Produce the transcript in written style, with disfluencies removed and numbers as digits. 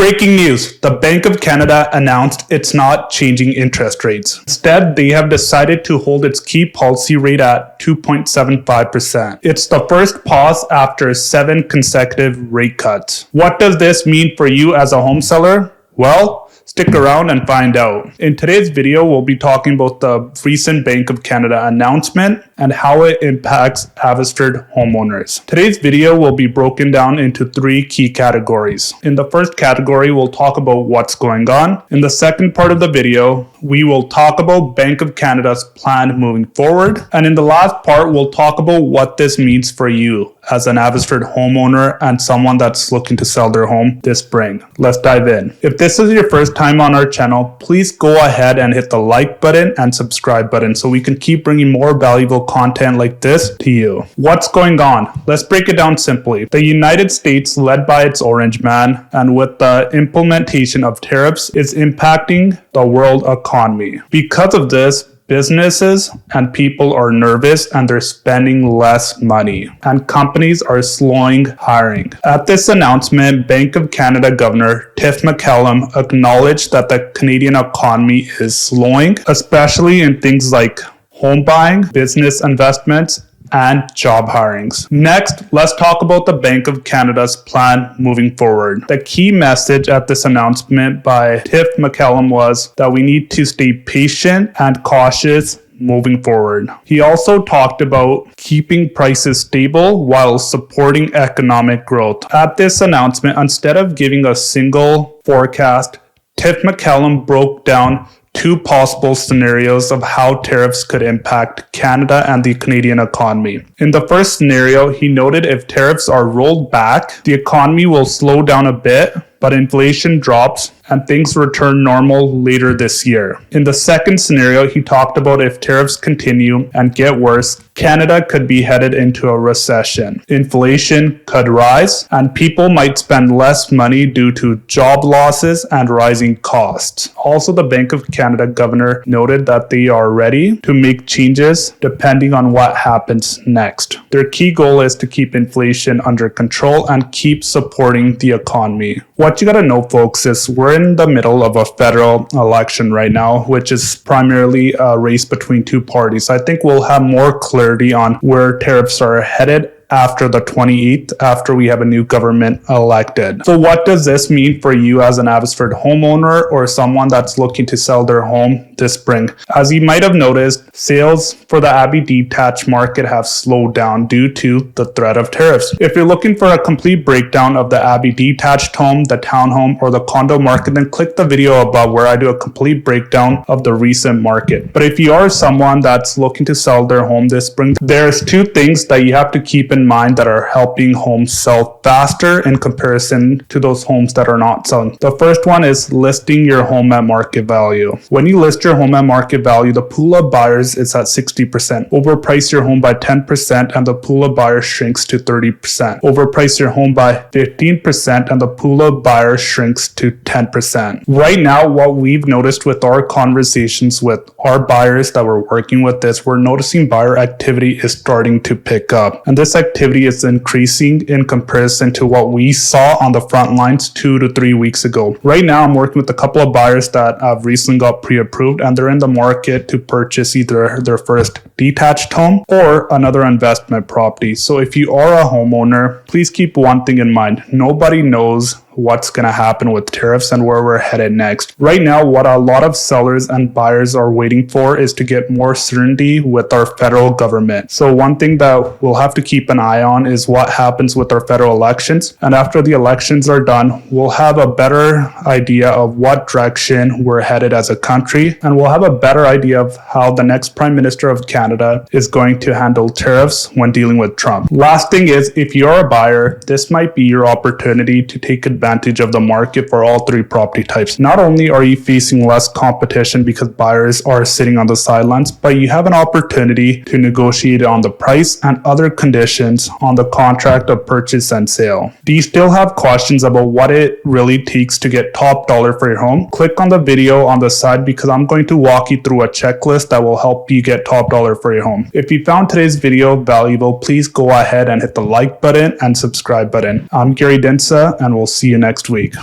Breaking news, the Bank of Canada announced it's not changing interest rates. Instead, they have decided to hold its key policy rate at 2.75%. It's the first pause after 7 consecutive rate cuts. What does this mean for you as a home seller? Well, stick around and find out. In today's video, we'll be talking about the recent Bank of Canada announcement and how it impacts Abbotsford homeowners. Today's video will be broken down into 3 key categories. In the first category, we'll talk about what's going on. In the second part of the video, we will talk about Bank of Canada's plan moving forward. And in the last part, we'll talk about what this means for you as an Abbotsford homeowner and someone that's looking to sell their home this spring. Let's dive in. If this is your first time on our channel, please go ahead and hit the like button and subscribe button so we can keep bringing more valuable content like this to you. What's going on? Let's break it down simply. The United States, led by its orange man, and with the implementation of tariffs, is impacting the world economy. Because of this, businesses and people are nervous and they're spending less money, and companies are slowing hiring. At this announcement, Bank of Canada Governor Tiff McCallum acknowledged that the Canadian economy is slowing, especially in things like home buying, business investments, and job hirings. Next, let's talk about the Bank of Canada's plan moving forward. The key message at this announcement by Tiff McCallum was that we need to stay patient and cautious moving forward. He also talked about keeping prices stable while supporting economic growth. At this announcement, instead of giving a single forecast, Tiff McCallum broke down 2 possible scenarios of how tariffs could impact Canada and the Canadian economy. In the first scenario, he noted if tariffs are rolled back, the economy will slow down a bit, but inflation drops and things return normal later this year. In the second scenario, he talked about if tariffs continue and get worse, Canada could be headed into a recession. Inflation could rise and people might spend less money due to job losses and rising costs. Also, the Bank of Canada governor noted that they are ready to make changes depending on what happens next. Their key goal is to keep inflation under control and keep supporting the economy. What you gotta know, folks, is we're in the middle of a federal election right now, which is primarily a race between 2 parties. I think we'll have more clarity on where tariffs are headed after the 28th, after we have a new government elected. So what does this mean for you as an Abbotsford homeowner or someone that's looking to sell their home this spring? As you might have noticed, sales for the Abbey detached market have slowed down due to the threat of tariffs. If you're looking for a complete breakdown of the Abbey detached home, the townhome, or the condo market, then click the video above where I do a complete breakdown of the recent market. But if you are someone that's looking to sell their home this spring, there's 2 things that you have to keep in mind that are helping homes sell faster in comparison to those homes that are not selling. The first one is listing your home at market value. When you list your home at market value, the pool of buyers is at 60%. Overprice your home by 10% and the pool of buyers shrinks to 30%. Overprice your home by 15% and the pool of buyers shrinks to 10%. Right now, what we've noticed with our conversations with our buyers that we're working with this, we're noticing buyer activity is starting to pick up. And this activity is increasing in comparison to what we saw on the front lines 2 to 3 weeks ago. Right now, I'm working with a couple of buyers that have recently got pre-approved and they're in the market to purchase either their first detached home or another investment property. So if you are a homeowner, please keep one thing in mind. Nobody knows what's going to happen with tariffs and where we're headed next. Right now, what a lot of sellers and buyers are waiting for is to get more certainty with our federal government. So one thing that we'll have to keep an eye on is what happens with our federal elections. And after the elections are done, we'll have a better idea of what direction we're headed as a country. And we'll have a better idea of how the next Prime Minister of Canada is going to handle tariffs when dealing with Trump. Last thing is, if you're a buyer, this might be your opportunity to take advantage of the market for all 3 property types. Not only are you facing less competition because buyers are sitting on the sidelines, but you have an opportunity to negotiate on the price and other conditions on the contract of purchase and sale. Do you still have questions about what it really takes to get top dollar for your home? Click on the video on the side because I'm going to walk you through a checklist that will help you get top dollar for your home. If you found today's video valuable, please go ahead and hit the like button and subscribe button. I'm Gary Dhindsa and we'll see you next week.